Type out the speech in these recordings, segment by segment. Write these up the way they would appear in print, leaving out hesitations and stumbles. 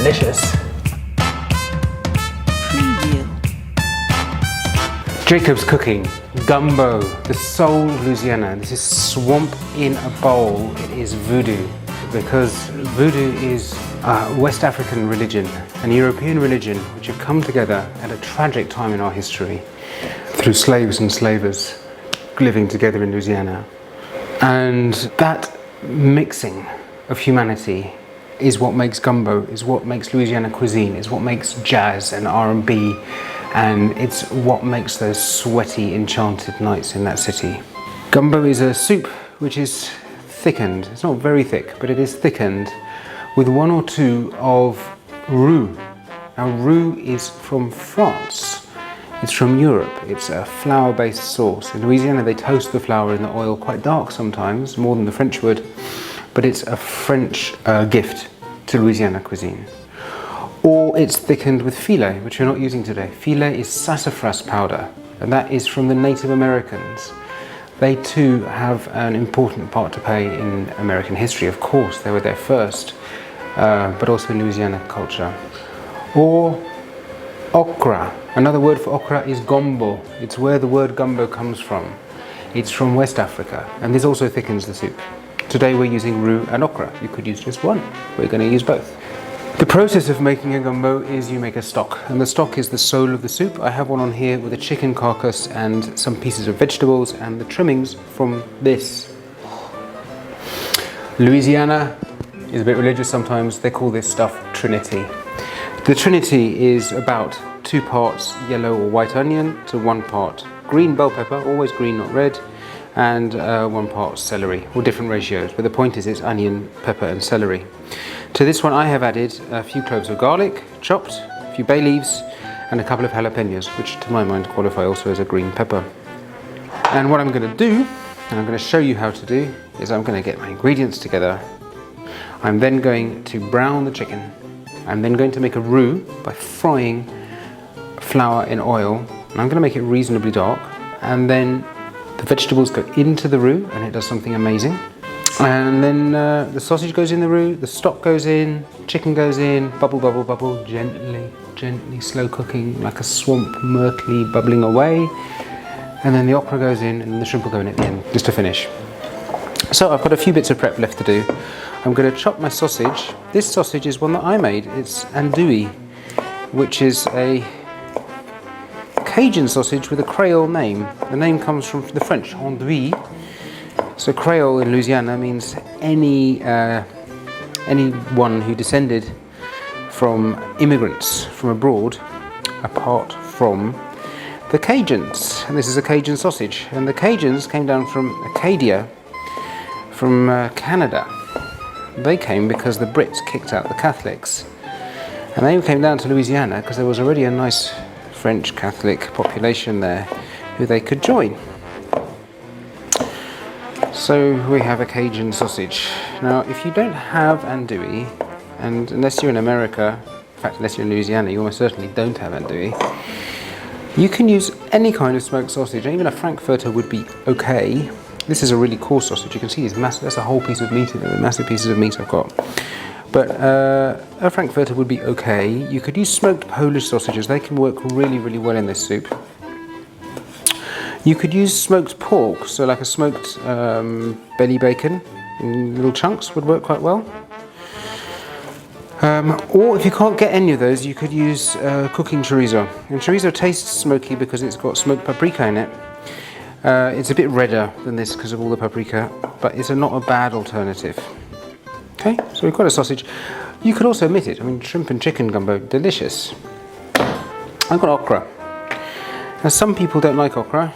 delicious. Preview. Jacob's cooking. Gumbo, the soul of Louisiana. This is swamp in a bowl. It is voodoo, because voodoo is a West African religion and European religion which have come together at a tragic time in our history through slaves and slavers living together in Louisiana. And that mixing of humanity is what makes gumbo, is what makes Louisiana cuisine, is what makes jazz and R&B, and it's what makes those sweaty, enchanted nights in that city. Gumbo is a soup which is thickened. It's not very thick, but it is thickened with 1 or 2 of roux. Now, roux is from France. It's from Europe. It's a flour-based sauce. In Louisiana, they toast the flour in the oil, quite dark sometimes, more than the French would, but it's a French gift to Louisiana cuisine. Or it's thickened with filet, which we're not using today. Filet is sassafras powder, and that is from the Native Americans. They too have an important part to play in American history. Of course, they were there first, but also in Louisiana culture. Or OKRA. Another word for okra is gumbo. It's where the word gumbo comes from. It's from West Africa, and this also thickens the soup. Today we're using roux and okra. You could use just one. We're going to use both. The process of making a gumbo is you make a stock, and the stock is the soul of the soup. I have one on here with a chicken carcass and some pieces of vegetables and the trimmings from this. Louisiana is a bit religious sometimes. They call this stuff Trinity. The Trinity is about 2 parts yellow or white onion to 1 part green bell pepper, always green, not red, and 1 part celery, or different ratios, but the point is it's onion, pepper and celery. To this one I have added a few cloves of garlic, chopped, a few bay leaves, and a couple of jalapenos, which to my mind qualify also as a green pepper. And what I'm going to do, and I'm going to show you how to do, is I'm going to get my ingredients together. I'm then going to brown the chicken. I'm then going to make a roux by frying flour in oil, and I'm going to make it reasonably dark, and then the vegetables go into the roux and it does something amazing. And then the sausage goes in the roux, the stock goes in, chicken goes in, bubble, bubble, bubble, gently, gently, slow cooking like a swamp, murkily bubbling away. And then the okra goes in and the shrimp will go in at the end, just to finish. So I've got a few bits of prep left to do. I'm going to chop my sausage. This sausage is one that I made. It's andouille, which is a Cajun sausage with a Creole name. The name comes from the French, andouille. So Creole in Louisiana means anyone who descended from immigrants from abroad, apart from the Cajuns. And this is a Cajun sausage. And the Cajuns came down from Acadia, from Canada. They came because the Brits kicked out the Catholics. And they came down to Louisiana because there was already a nice French Catholic population there who they could join. So we have a Cajun sausage. Now, if you don't have andouille, and unless you're in America, in fact, unless you're in Louisiana, you almost certainly don't have andouille, you can use any kind of smoked sausage. Even a frankfurter would be okay. This is a really coarse sausage. You can see these massive, that's a whole piece of meat in there, the massive pieces of meat I've got. But a frankfurter would be okay. You could use smoked Polish sausages. They can work really, really well in this soup. You could use smoked pork, so like a smoked belly bacon in little chunks would work quite well. Or if you can't get any of those, you could use cooking chorizo. And chorizo tastes smoky because it's got smoked paprika in it. It's a bit redder than this because of all the paprika, but it's not a bad alternative. Okay, so we've got a sausage. You could also omit it. I mean, shrimp and chicken gumbo, delicious. I've got okra. Now, some people don't like okra.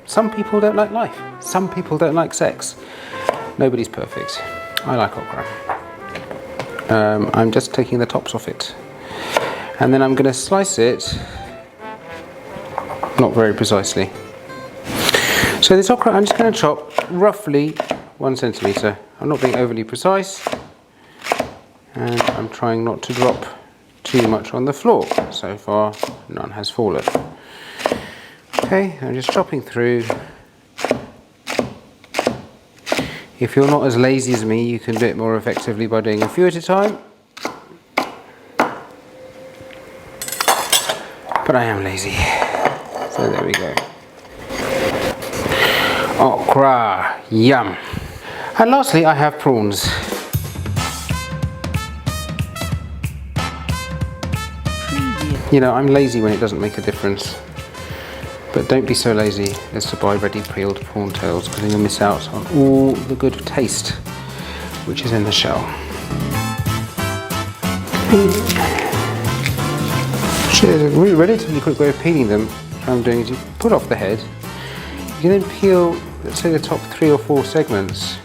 Some people don't like life. Some people don't like sex. Nobody's perfect. I like okra. I'm just taking the tops off it. And then I'm going to slice it, not very precisely. So this okra I'm just going to chop roughly 1 centimetre. I'm not being overly precise, and I'm trying not to drop too much on the floor. So far, none has fallen. Okay, I'm just chopping through. If you're not as lazy as me, you can do it more effectively by doing a few at a time. but I am lazy. So there we go. Okra, yum. And lastly, I have prawns. You know, I'm lazy when it doesn't make a difference. But don't be so lazy as to buy ready peeled prawn tails, because then you'll miss out on all the good taste which is in the shell. There's a really relatively quick way of peeling them. What I'm doing is you put off the head. You can then peel, let's say, the top 3 or 4 segments,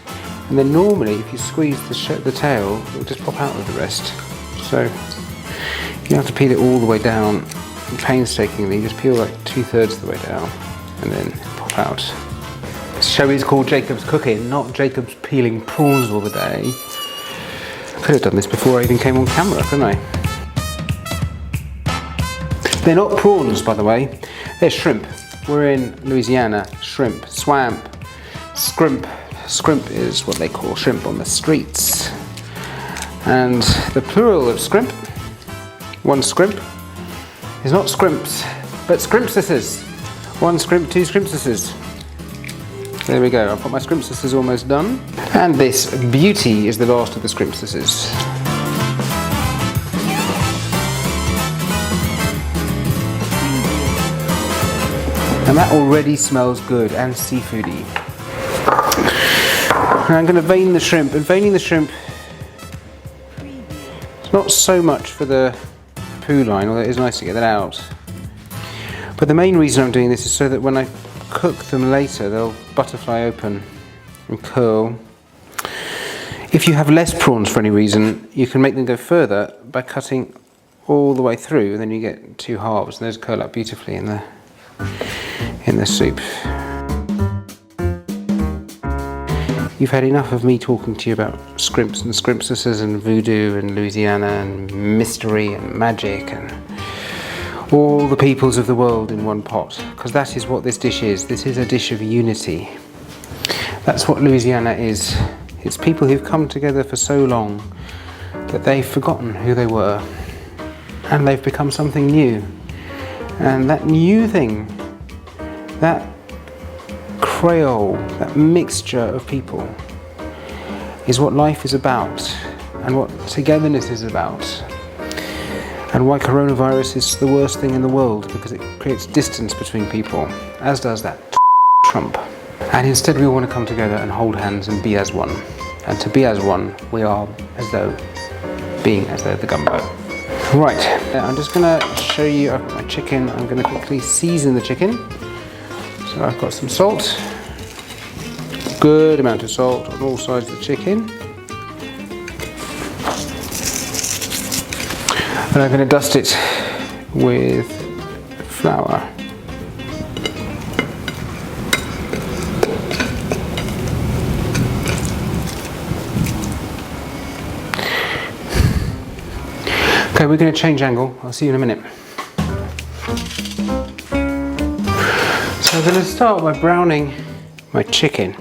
and then normally if you squeeze the tail, it'll just pop out with the rest. So you don't have to peel it all the way down painstakingly. Just peel like 2/3 of the way down and then pop out. This show is called Jacob's Cooking, not Jacob's peeling prawns all the day. I could have done this before I even came on camera, couldn't I? They're not prawns, by the way, they're shrimp. We're in Louisiana. Shrimp, swamp, scrimp. Scrimp is what they call shrimp on the streets. And the plural of scrimp, one scrimp, is not scrimps, but scrimpsuses. One scrimp, 2 scrimpsuses. There we go, I've got my scrimpsuses almost done. And this beauty is the last of the scrimpsuses. And that already smells good and seafoody. And I'm going to vein the shrimp. And veining the shrimp, it's not so much for the poo line, although it is nice to get that out. But the main reason I'm doing this is so that when I cook them later, they'll butterfly open and curl. If you have less prawns for any reason, you can make them go further by cutting all the way through, and then you get 2 halves, and those curl up beautifully in the soup. You've had enough of me talking to you about scrimps and scrimpsuses and voodoo and Louisiana and mystery and magic and all the peoples of the world in one pot, because that is what this dish is. This is a dish of unity. That's what Louisiana is. It's people who've come together for so long that they've forgotten who they were and they've become something new. And that new thing, that Creole, that mixture of people, is what life is about and what togetherness is about, and why coronavirus is the worst thing in the world, because it creates distance between people, as does that Trump. And instead we all want to come together and hold hands and be as one. And to be as one, we are as though the gumbo. Right, I'm just going to show you my chicken. I'm going to quickly season the chicken. So I've got some salt, good amount of salt on all sides of the chicken. And I'm going to dust it with flour. Okay, we're going to change angle. I'll see you in a minute. So I'm going to start by browning my chicken.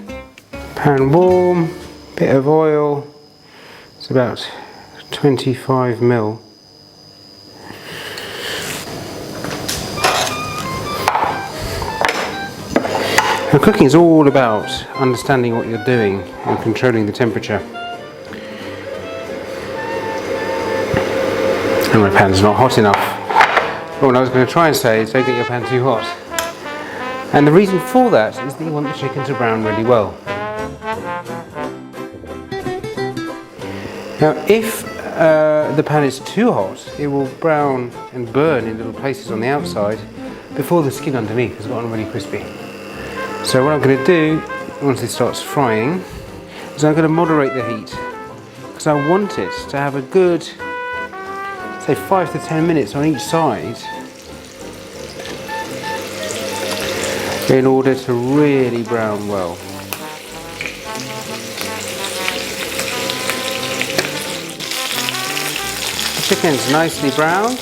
Pan warm, bit of oil. It's about 25 ml. Now, cooking is all about understanding what you're doing and controlling the temperature. And my pan's not hot enough. But what I was going to try and say is don't get your pan too hot. And the reason for that is that you want the chicken to brown really well. Now if the pan is too hot, it will brown and burn in little places on the outside before the skin underneath has gotten really crispy. So what I'm going to do, once it starts frying, is I'm going to moderate the heat, because I want it to have a good, say 5 to 10 minutes on each side in order to really brown well. The chicken's nicely browned.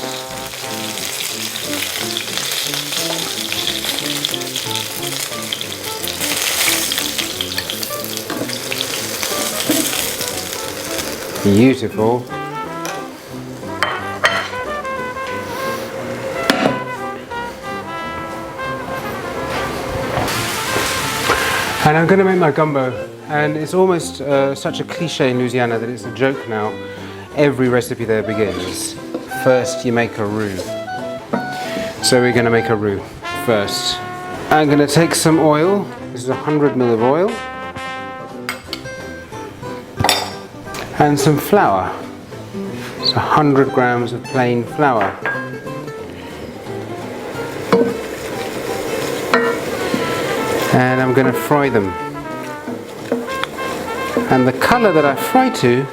Beautiful. And I'm going to make my gumbo, and it's almost such a cliche in Louisiana that it's a joke now. Every recipe there begins. First you make a roux. So we're going to make a roux first. I'm going to take some oil. This is 100 ml of oil. And some flour. It's 100 grams of plain flour. And I'm going to fry them. And the colour that I fry to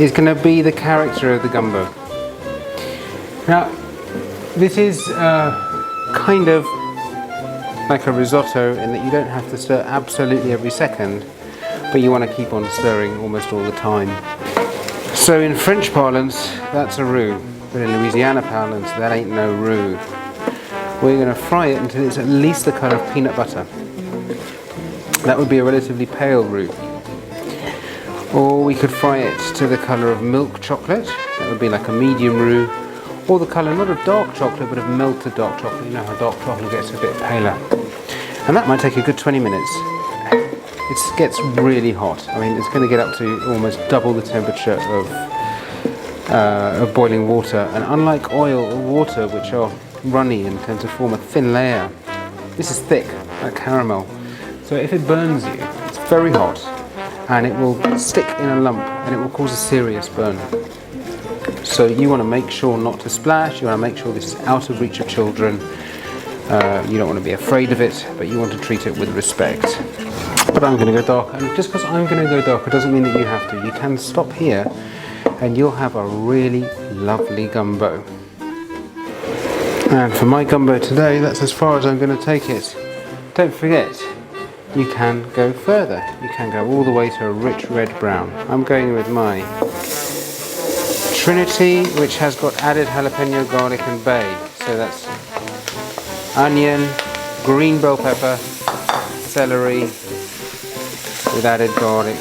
is going to be the character of the gumbo. Now, this is kind of like a risotto in that you don't have to stir absolutely every second, but you want to keep on stirring almost all the time. So in French parlance, that's a roux, but in Louisiana parlance, that ain't no roux. We're going to fry it until it's at least the colour of peanut butter. That would be a relatively pale roux. Or we could fry it to the colour of milk chocolate. That would be like a medium roux. Or the colour not of dark chocolate, but of melted dark chocolate. You know how dark chocolate gets a bit paler. And that might take a good 20 minutes. It gets really hot. I mean, it's going to get up to almost double the temperature of boiling water. And unlike oil or water, which are runny and tend to form a thin layer, this is thick, like caramel. So if it burns you, it's very hot and it will stick in a lump and it will cause a serious burn. So you want to make sure not to splash, you want to make sure this is out of reach of children. You don't want to be afraid of it, but you want to treat it with respect. But I'm going to go dark, and just because I'm going to go darker doesn't mean that you have to. You can stop here and you'll have a really lovely gumbo. And for my gumbo today, that's as far as I'm going to take it. Don't forget, you can go further. You can go all the way to a rich red brown. I'm going with my Trinity, which has got added jalapeno, garlic and bay. So that's onion, green bell pepper, celery with added garlic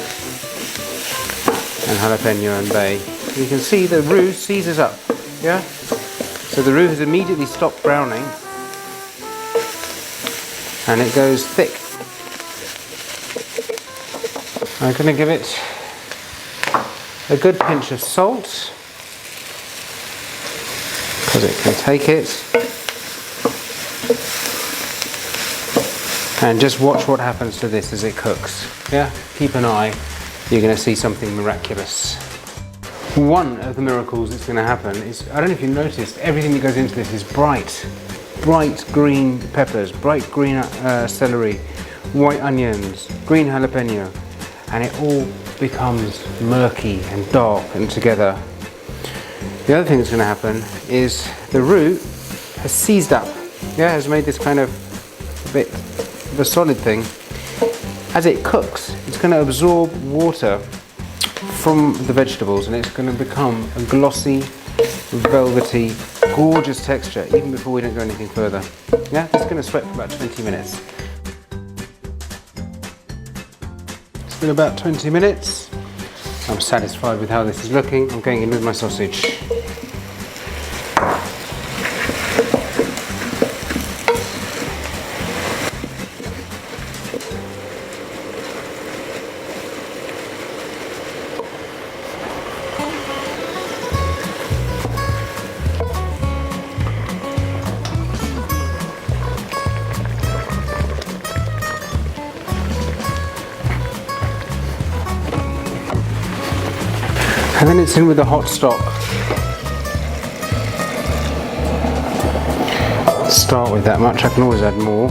and jalapeno and bay. You can see the roux seizes up, yeah? So the roux has immediately stopped browning and it goes thick. I'm going to give it a good pinch of salt because it can take it, and just watch what happens to this as it cooks. Yeah, keep an eye, you're going to see something miraculous. One of the miracles that's going to happen is, I don't know if you noticed, everything that goes into this is bright green peppers, bright green celery, white onions, green jalapeno, and it all becomes murky and dark and together. The other thing that's going to happen is the roux has seized up, yeah, has made this kind of a bit of a solid thing. As it cooks, it's going to absorb water from the vegetables and it's going to become a glossy, velvety, gorgeous texture even before we don't go anything further. Yeah, it's going to sweat for about 20 minutes. It's been about 20 minutes. I'm satisfied with how this is looking. I'm going in with my sausage. And then it's in with the hot stock. Start with that much, I can always add more.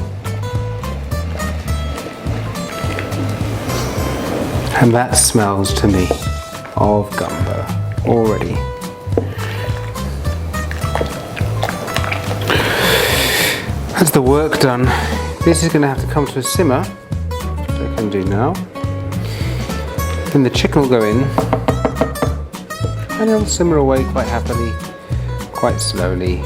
And that smells to me of gumbo already. That's the work done. This is going to have to come to a simmer, which I can do now. Then the chicken will go in. And it'll simmer away quite happily, quite slowly.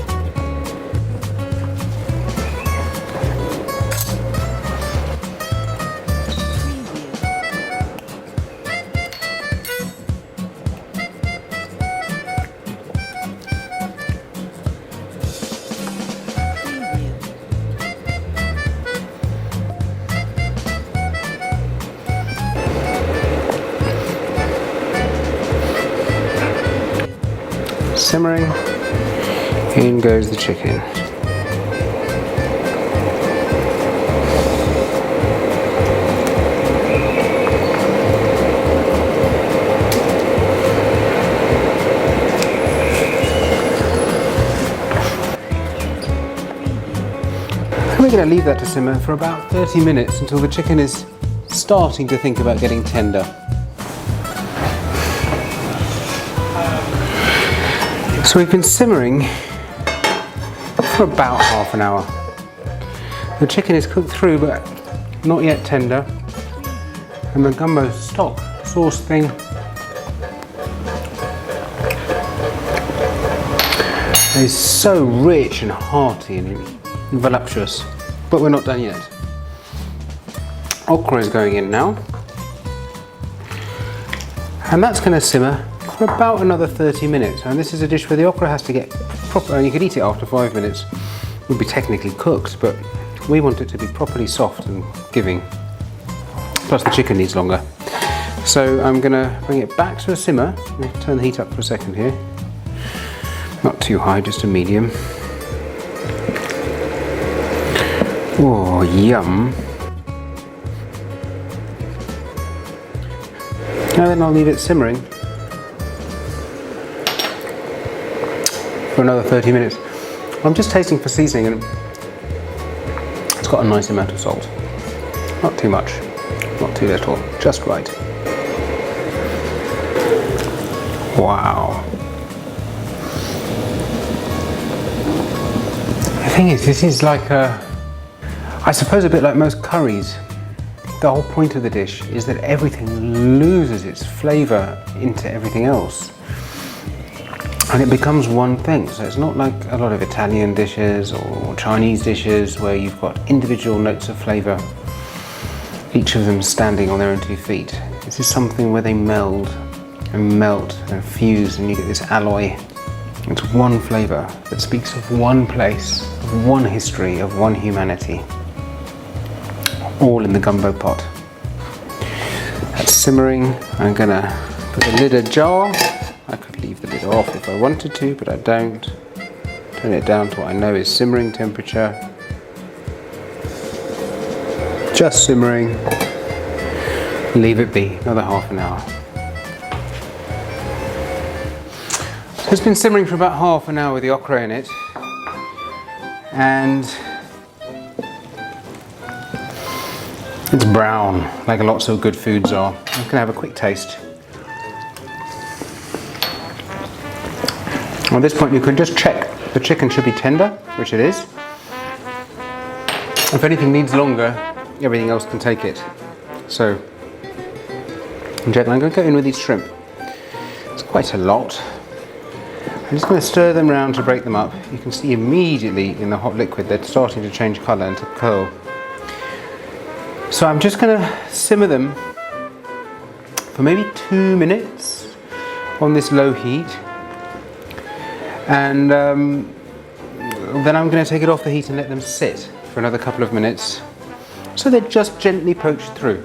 simmering. In goes the chicken. We're going to leave that to simmer for about 30 minutes until the chicken is starting to think about getting tender. So we've been simmering for about half an hour. The chicken is cooked through but not yet tender, and the gumbo stock sauce thing is so rich and hearty and voluptuous. But we're not done yet. Okra is going in now, and that's going to simmer for about another 30 minutes. And this is a dish where the okra has to get proper, and you could eat it after 5 minutes. It would be technically cooked, but we want it to be properly soft and giving. Plus the chicken needs longer. So I'm going to bring it back to a simmer. We'll turn the heat up for a second here. Not too high, just a medium. Oh, yum. And then I'll leave it simmering for another 30 minutes. I'm just tasting for seasoning, and it's got a nice amount of salt. Not too much, not too little, just right. Wow. The thing is, this is like I suppose a bit like most curries. The whole point of the dish is that everything loses its flavour into everything else. And it becomes one thing. So it's not like a lot of Italian dishes or Chinese dishes where you've got individual notes of flavour, each of them standing on their own 2 feet. This is something where they meld and melt and fuse, and you get this alloy. It's one flavour that speaks of one place, of one history, of one humanity. All in the gumbo pot. That's simmering. I'm gonna put the lid ajar. I could leave the lid off if I wanted to, but I don't. Turn it down to what I know is simmering temperature. Just simmering. Leave it be another half an hour. So it's been simmering for about half an hour with the okra in it, and it's brown, like lots of good foods are. I'm gonna have a quick taste. At this point you can just check the chicken should be tender, which it is. If anything needs longer, everything else can take it. So, I'm going to go in with these shrimp. It's quite a lot. I'm just going to stir them around to break them up. You can see immediately in the hot liquid they're starting to change colour and to curl. So I'm just going to simmer them for maybe 2 minutes on this low heat, and then I'm going to take it off the heat and let them sit for another couple of minutes so they're just gently poached through.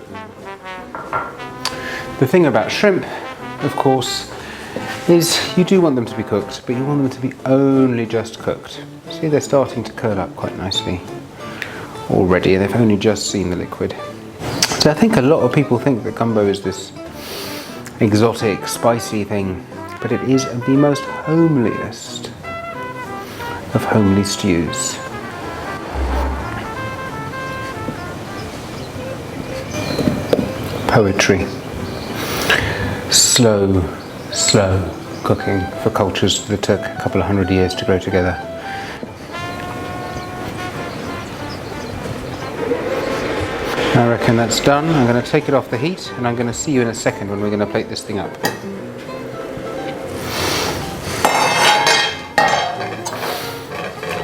The thing about shrimp, of course, is you do want them to be cooked, but you want them to be only just cooked. See, they're starting to curl up quite nicely already, and they've only just seen the liquid. So I think a lot of people think that gumbo is this exotic, spicy thing, but it is the most homeliest of homely stews. Poetry. Slow cooking for cultures that took a couple of 100 years to grow together. I reckon that's done. I'm going to take it off the heat, and I'm going to see you in a second when we're going to plate this thing up.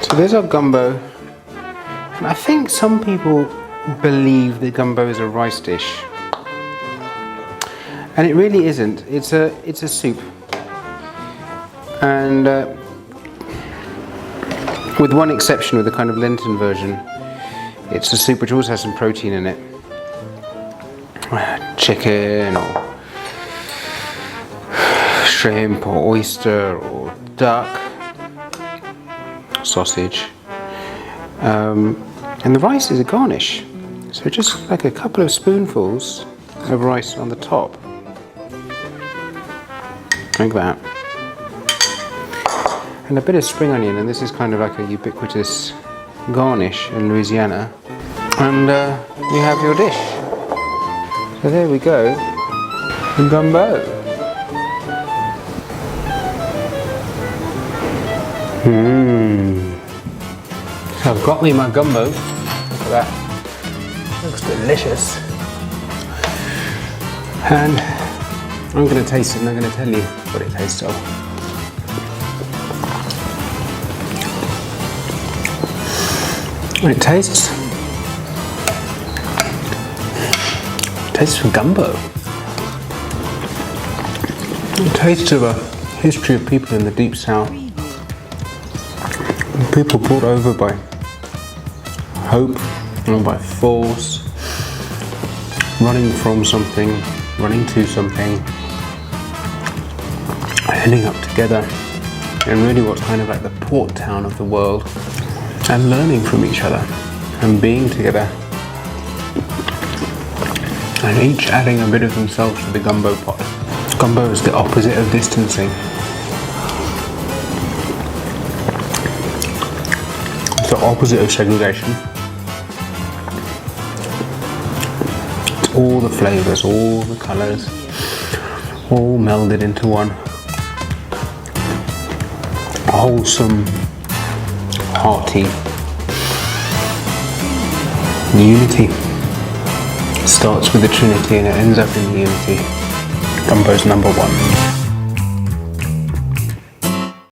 So there's our gumbo, and I think some people believe that gumbo is a rice dish, and it really isn't. It's a soup, and with one exception, with the kind of Lenten version, it's a soup which also has some protein in it, chicken or shrimp or oyster or duck, sausage, and the rice is a garnish. So just like a couple of spoonfuls of rice on the top, like that, and a bit of spring onion, and this is kind of like a ubiquitous garnish in Louisiana, and you have your dish. So there we go, gumbo. So I've got me my gumbo. Look at that. Looks delicious. And I'm going to taste it and I'm going to tell you what it tastes of. It tastes of gumbo. It tastes of a history of people in the deep south. People brought over by hope and by force, running from something, running to something, heading up together, and really what's kind of like the port town of the world, and learning from each other and being together, and each adding a bit of themselves to the gumbo pot. Gumbo is the opposite of distancing. It's the opposite of segregation. It's all the flavours, all the colours, all melded into one. Wholesome, hearty unity. It starts with the Trinity and it ends up in the unity. Gumbo's #1.